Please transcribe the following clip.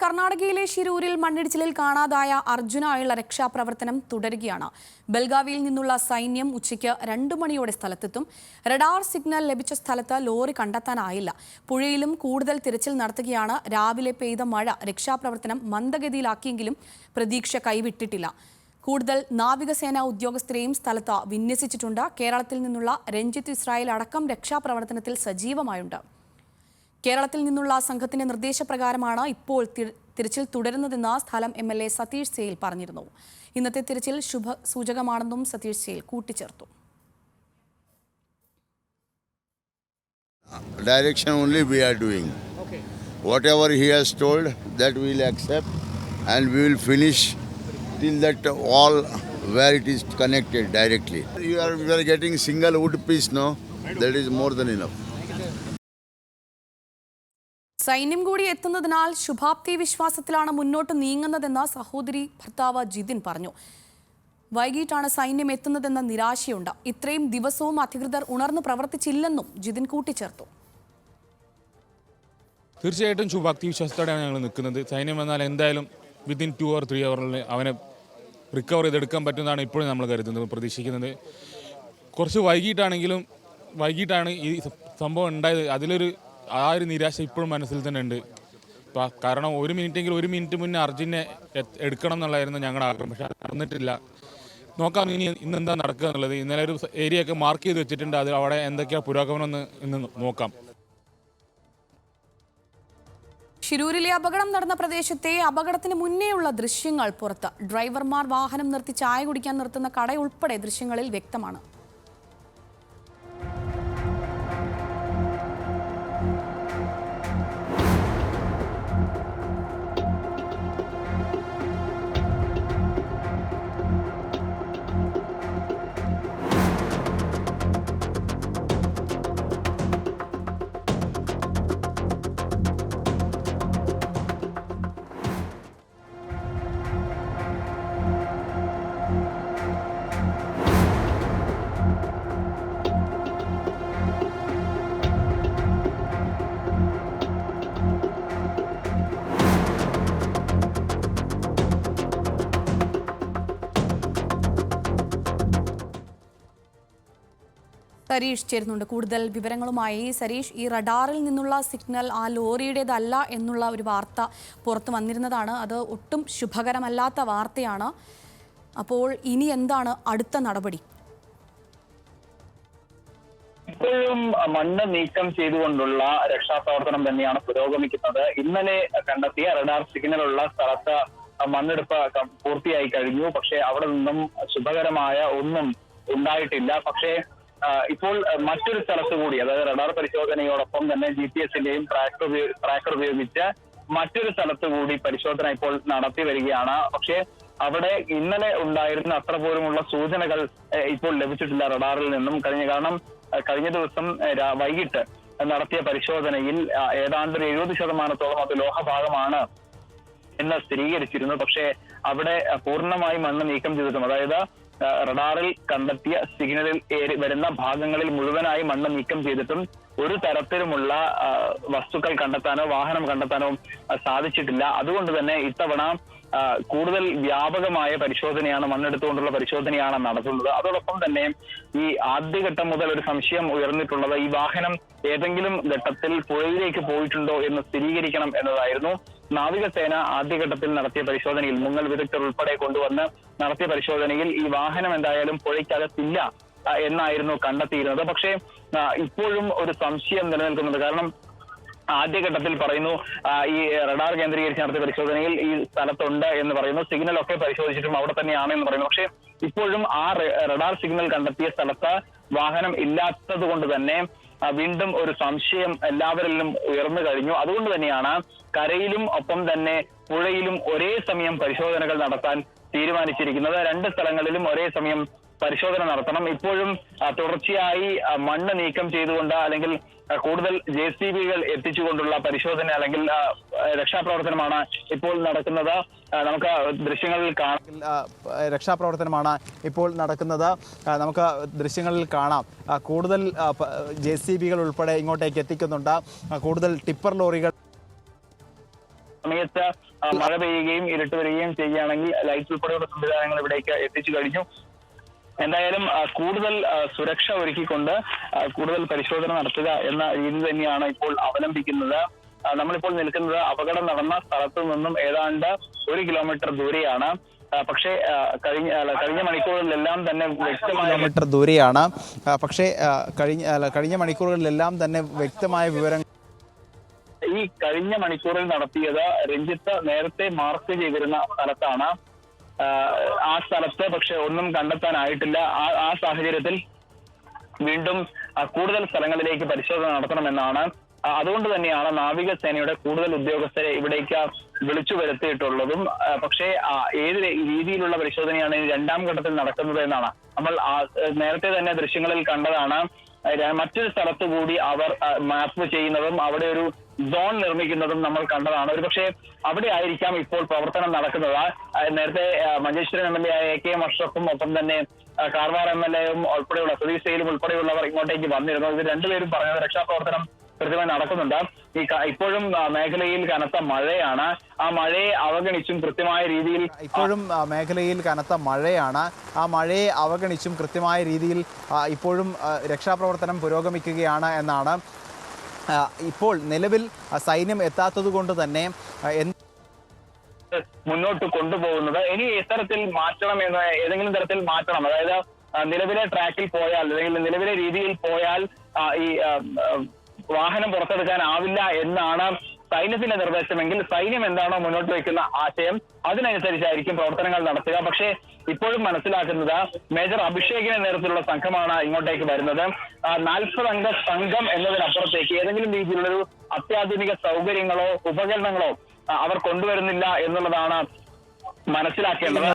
കർണാടകയിലെ ഷിരൂരിൽ മണ്ണിടിച്ചിലിൽ കാണാതായ അർജുനായുള്ള രക്ഷാപ്രവർത്തനം തുടരുകയാണ്. ബെൽഗാവിയിൽ നിന്നുള്ള സൈന്യം ഉച്ചയ്ക്ക് 2 മണിയോടെ സ്ഥലത്തെത്തും. റഡാർ സിഗ്നൽ ലഭിച്ച സ്ഥലത്ത് ലോറി കണ്ടെത്താനായില്ല. പുഴയിലും കൂടുതൽ തിരച്ചിൽ നടത്തുകയാണ്. രാവിലെ പെയ്ത മഴ രക്ഷാപ്രവർത്തനം മന്ദഗതിയിലാക്കിയെങ്കിലും പ്രതീക്ഷ കൈവിട്ടിട്ടില്ല. കൂടുതൽ നാവികസേനാ ഉദ്യോഗസ്ഥരെയും സ്ഥലത്ത് വിന്യസിച്ചിട്ടുണ്ട്. കേരളത്തിൽ നിന്നുള്ള രഞ്ജിത്ത് ഇസ്രായേൽ അടക്കം രക്ഷാപ്രവർത്തനത്തിൽ സജീവമായുണ്ട്. കേരളത്തിൽ നിന്നുള്ള സംഘത്തിന്റെ നിർദ്ദേശപ്രകാരമാണ് ഇപ്പോൾ തിരച്ചിൽ തുടരുന്നതെന്ന് സ്ഥലം MLA സതീഷ് സെയിൽ പറഞ്ഞിരുന്നു. ഇന്നത്തെ തിരച്ചിൽ ശുഭസൂചകമാണെന്നും സതീഷ് സെയിൽ കൂട്ടിച്ചേർത്തു. Direction only we are doing. Okay. Whatever he has told, that we will accept, and we will finish till that wall where it is connected directly. We are getting single wood piece, no? That is more than enough. സൈന്യം കൂടി എത്തുന്നതിനാൽ ശുഭാപ്തി വിശ്വാസത്തിലാണ് മുന്നോട്ട് നീങ്ങുന്നതെന്ന് സഹോദരി ഭർത്താവ് ജിതിൻ പറഞ്ഞു. വൈകിട്ടാണ് സൈന്യം എത്തുന്നതെന്ന നിരാശയുണ്ട്. ഇത്രയും ദിവസവും അധികൃതർ ഉണർന്നു പ്രവർത്തിച്ചില്ലെന്നും ജിതിൻ കൂട്ടിച്ചേർത്തു. തീർച്ചയായിട്ടും ശുഭാപ്തി വിശ്വാസത്തോടെയാണ് ഞങ്ങൾ നിൽക്കുന്നത്. സൈന്യം വന്നാൽ എന്തായാലും വിത്തിൻ 2 or 3 hours അവനെ റിക്കവർ ചെയ്തെടുക്കാൻ പറ്റുന്നതാണ് ഇപ്പോഴും നമ്മൾ കരുതുന്നത്, പ്രതീക്ഷിക്കുന്നത്. കുറച്ച് വൈകിട്ടാണ് ഈ സംഭവം ഉണ്ടായത്. അതിലൊരു ഒരു നിരാശ ഇപ്പോഴും മനസ്സിൽ തന്നെ ഉണ്ട്. കാരണം 1 മിനിറ്റ് മുന്നേ അർജുനെ എടുക്കണം എന്നുള്ളതായിരുന്നു ഞങ്ങളുടെ ആഗ്രഹം. പക്ഷെ നടന്നിട്ടില്ല. നോക്കാം ഇന്ന് എന്താ നടക്കുക എന്നുള്ളത്. ഇന്നലെ ഒരു ഏരിയ ഒക്കെ മാർക്ക് ചെയ്ത് വെച്ചിട്ടുണ്ട്. അത് അവിടെ എന്തൊക്കെയാണ് പുരോഗമനം എന്ന് നോക്കാം. ഷിരൂരിലെ അപകടം നടന്ന പ്രദേശത്തെ അപകടത്തിന് മുന്നേയുള്ള ദൃശ്യങ്ങൾ പുറത്ത്. ഡ്രൈവർമാർ വാഹനം നിർത്തി ചായ കുടിക്കാൻ നിർത്തുന്ന കടയുൾപ്പെടെ ദൃശ്യങ്ങളിൽ വ്യക്തമാണ്. സരീഷ് ചേരുന്നുണ്ട് കൂടുതൽ വിവരങ്ങളുമായി. സരീഷ്, ഈ റഡാറിൽ നിന്നുള്ള സിഗ്നൽ ആ ലോറിയുടേതല്ല എന്നുള്ള ഒരു വാർത്ത പുറത്തു വന്നിരുന്നതാണ്. അത് ഒട്ടും ശുഭകരമല്ലാത്ത വാർത്തയാണ്. അപ്പോൾ ഇനി എന്താണ് അടുത്ത നടപടി? ഇപ്പോഴും മണ്ണ് നീക്കം ചെയ്തുകൊണ്ടുള്ള രക്ഷാപ്രവർത്തനം തന്നെയാണ് പുരോഗമിക്കുന്നത്. ഇന്നലെ കണ്ടെത്തിയ റഡാർ സിഗ്നലുള്ള സ്ഥലത്ത് മണ്ണെടുപ്പ് പൂർത്തിയായി കഴിഞ്ഞു. പക്ഷേ അവിടെ നിന്നും ശുഭകരമായ ഒന്നും ഉണ്ടായിട്ടില്ല. പക്ഷേ ഇപ്പോൾ മറ്റൊരു സ്ഥലത്ത് കൂടി, അതായത് റഡാർ പരിശോധനയോടൊപ്പം തന്നെ GPS-ന്റെയും ട്രാക്കർ ഉപയോഗിച്ച് മറ്റൊരു സ്ഥലത്ത് കൂടി പരിശോധന ഇപ്പോൾ നടത്തി വരികയാണ്. പക്ഷേ അവിടെ ഇന്നലെ ഉണ്ടായിരുന്ന അത്ര പോലുമുള്ള സൂചനകൾ ഇപ്പോൾ ലഭിച്ചിട്ടില്ല റഡാറിൽ നിന്നും. കഴിഞ്ഞ ദിവസം വൈകിട്ട് നടത്തിയ പരിശോധനയിൽ ഏതാണ്ട് 70% അത് ലോഹഭാഗമാണ് എന്ന് സ്ഥിരീകരിച്ചിരുന്നു. പക്ഷേ അവിടെ പൂർണ്ണമായി മണ്ണ് നീക്കം ചെയ്തിട്ടും, അതായത് റഡാറിൽ കണ്ടെത്തിയ സിഗ്നലിൽ വരുന്ന ഭാഗങ്ങളിൽ മുഴുവനായി മണ്ണ് നീക്കം ചെയ്തിട്ടും ഒരു തരത്തിലുമുള്ള വസ്തുക്കൾ കണ്ടെത്താനോ വാഹനം കണ്ടെത്താനോ സാധിച്ചിട്ടില്ല. അതുകൊണ്ട് തന്നെ ഇത്തവണ കൂടുതൽ വ്യാപകമായ പരിശോധനയാണ്, മണ്ണെടുത്തുകൊണ്ടുള്ള പരിശോധനയാണ് നടത്തുന്നത്. അതോടൊപ്പം തന്നെ ഈ ആദ്യഘട്ടം മുതൽ ഒരു സംശയം ഉയർന്നിട്ടുള്ളത് ഈ വാഹനം ഏതെങ്കിലും ഘട്ടത്തിൽ പുഴയിലേക്ക് പോയിട്ടുണ്ടോ എന്ന് സ്ഥിരീകരിക്കണം എന്നതായിരുന്നു. നാവികസേന ആദ്യഘട്ടത്തിൽ നടത്തിയ പരിശോധനയിൽ, മുങ്ങൽ വിദഗ്ധർ ഉൾപ്പെടെ കൊണ്ടുവന്ന് നടത്തിയ പരിശോധനയിൽ ഈ വാഹനം എന്തായാലും പുഴയ്ക്കകത്തില്ല എന്നായിരുന്നു കണ്ടെത്തിയിരുന്നത്. പക്ഷേ ഇപ്പോഴും ഒരു സംശയം നിലനിൽക്കുന്നുണ്ട്. കാരണം ആദ്യഘട്ടത്തിൽ പറയുന്നു ഈ റഡാർ കേന്ദ്രീകരിച്ച് നടത്തിയ പരിശോധനയിൽ ഈ സ്ഥലത്തുണ്ട് എന്ന് പറയുന്നു. സിഗ്നൽ ഒക്കെ പരിശോധിച്ചിട്ടും അവിടെ തന്നെയാണ് എന്ന് പറയുന്നു. പക്ഷേ ഇപ്പോഴും ആ റഡാർ സിഗ്നൽ കണ്ടെത്തിയ സ്ഥലത്ത് വാഹനം ഇല്ലാത്തത് കൊണ്ട് തന്നെ വീണ്ടും ഒരു സംശയം എല്ലാവരിലും ഉയർന്നു കഴിഞ്ഞു. അതുകൊണ്ട് തന്നെയാണ് കരയിലും ഒപ്പം തന്നെ പുഴയിലും ഒരേ സമയം പരിശോധനകൾ നടത്താൻ തീരുമാനിച്ചിരിക്കുന്നത്. 2 സ്ഥലങ്ങളിലും ഒരേ സമയം പരിശോധന നടത്തണം. ഇപ്പോഴും തുടർച്ചയായി മണ്ണ് നീക്കം ചെയ്തുകൊണ്ട് അല്ലെങ്കിൽ കൂടുതൽ JCB-കൾ എത്തിച്ചുകൊണ്ടുള്ള പരിശോധന അല്ലെങ്കിൽ രക്ഷാപ്രവർത്തനമാണ് ഇപ്പോൾ നടക്കുന്നത്. നമുക്ക് ദൃശ്യങ്ങളിൽ കാണാം. രക്ഷാപ്രവർത്തനമാണ് ഇപ്പോൾ നടക്കുന്നത്. നമുക്ക് ദൃശ്യങ്ങളിൽ കാണാം. കൂടുതൽ JCB-കൾ ഉൾപ്പെടെ ഇങ്ങോട്ടേക്ക് എത്തിക്കുന്നുണ്ട്. കൂടുതൽ ടിപ്പർ ലോറികൾ സമയത്ത് മഴ പെയ്യുകയും ഇരുട്ട് വരികയും ചെയ്യുകയാണെങ്കിൽ ലൈറ്റ് ഉൾപ്പെടെയുള്ള സംവിധാനങ്ങൾ ഇവിടേക്ക് എത്തിച്ചു കഴിഞ്ഞു. എന്തായാലും കൂടുതൽ സുരക്ഷ ഒരുക്കിക്കൊണ്ട് കൂടുതൽ പരിശോധന നടത്തുക എന്ന രീതി തന്നെയാണ് ഇപ്പോൾ അവലംബിക്കുന്നത്. നമ്മളിപ്പോൾ നിൽക്കുന്നത് അപകടം നടന്ന സ്ഥലത്തു നിന്നും ഏതാണ്ട് 1 കിലോമീറ്റർ ദൂരെയാണ്. പക്ഷേ കഴിഞ്ഞ മണിക്കൂറുകളിലെല്ലാം തന്നെ വ്യക്തമായ കിലോമീറ്റർ ദൂരെയാണ്. പക്ഷേ കഴിഞ്ഞ മണിക്കൂറുകളിലെല്ലാം തന്നെ വ്യക്തമായ വിവരങ്ങൾ ഈ കഴിഞ്ഞ മണിക്കൂറിൽ നടത്തിയത് രഞ്ജിത്ത് നേരത്തെ മാർക്ക് ചെയ്തിരുന്ന സ്ഥലത്താണ്. ആ സ്ഥലത്ത് പക്ഷെ ഒന്നും കണ്ടെത്താനായിട്ടില്ല. ആ സാഹചര്യത്തിൽ വീണ്ടും കൂടുതൽ സ്ഥലങ്ങളിലേക്ക് പരിശോധന നടത്തണമെന്നാണ്. അതുകൊണ്ട് തന്നെയാണ് നാവികസേനയുടെ കൂടുതൽ ഉദ്യോഗസ്ഥരെ ഇവിടേക്ക് വിളിച്ചു വരുത്തിയിട്ടുള്ളതും. പക്ഷേ ഏത് രീതിയിലുള്ള പരിശോധനയാണ് രണ്ടാം ഘട്ടത്തിൽ നടക്കുന്നത് എന്നാണ് നമ്മൾ നേരത്തെ തന്നെ ദൃശ്യങ്ങളിൽ കണ്ടതാണ്. മറ്റൊരു സ്ഥലത്തു കൂടി അവർ മാപ്പ് ചെയ്യുന്നതും അവിടെ ഒരു സോൺ നിർമ്മിക്കുന്നതും നമ്മൾ കണ്ടതാണ്. ഒരുപക്ഷെ അവിടെ ആയിരിക്കാം ഇപ്പോൾ പ്രവർത്തനം നടക്കുന്നത്. നേരത്തെ മഞ്ചേശ്വരം MLA ആയ AK അഷ്റഫും ഒപ്പം തന്നെ കാർവാർ MLAയും ഉൾപ്പെടെയുള്ള സുധീഷ് സെയിലും ഉൾപ്പെടെയുള്ളവർ ഇങ്ങോട്ടേക്ക് വന്നിരുന്നു. ഇത് രണ്ടുപേരും പറഞ്ഞത് രക്ഷാപ്രവർത്തനം കൃത്യമായി നടക്കുന്നുണ്ട്. ഇപ്പോഴും മേഖലയിൽ കനത്ത മഴയാണ്. ആ മഴയെ അവഗണിച്ചും കൃത്യമായ രീതിയിൽ ആ മഴയെ അവഗണിച്ചും കൃത്യമായ രീതിയിൽ ഇപ്പോഴും രക്ഷാപ്രവർത്തനം പുരോഗമിക്കുകയാണ് എന്നാണ്. ഇപ്പോൾ നിലവിൽ സൈന്യം എത്താത്തത് കൊണ്ട് തന്നെ മുന്നോട്ട് കൊണ്ടുപോകുന്നത്. ഇനി ഇത്തരത്തിൽ മാറ്റണം എന്ന് ഏതെങ്കിലും തരത്തിൽ മാറ്റണം, അതായത് നിലവിലെ ട്രാക്കിൽ പോയാൽ അല്ലെങ്കിൽ നിലവിലെ രീതിയിൽ പോയാൽ ഈ വാഹനം പുറത്തെടുക്കാനാവില്ല എന്നാണ് സൈന്യത്തിന്റെ നിർദ്ദേശമെങ്കിൽ സൈന്യം എന്താണോ മുന്നോട്ട് വയ്ക്കുന്ന ആശയം അതിനനുസരിച്ചായിരിക്കും പ്രവർത്തനങ്ങൾ നടത്തുക. പക്ഷേ ഇപ്പോഴും മനസ്സിലാക്കുന്നത് മേജർ അഭിഷേകിന്റെ നേതൃത്വത്തിലുള്ള സംഘമാണ് ഇങ്ങോട്ടേക്ക് വരുന്നത്. 40 അംഗ സംഘം എന്നതിനപ്പുറത്തേക്ക് ഏതെങ്കിലും രീതിയിലുള്ളൊരു അത്യാധുനിക സൗകര്യങ്ങളോ ഉപകരണങ്ങളോ അവർ കൊണ്ടുവരുന്നില്ല എന്നുള്ളതാണ് മനസ്സിലാക്കേണ്ടത്.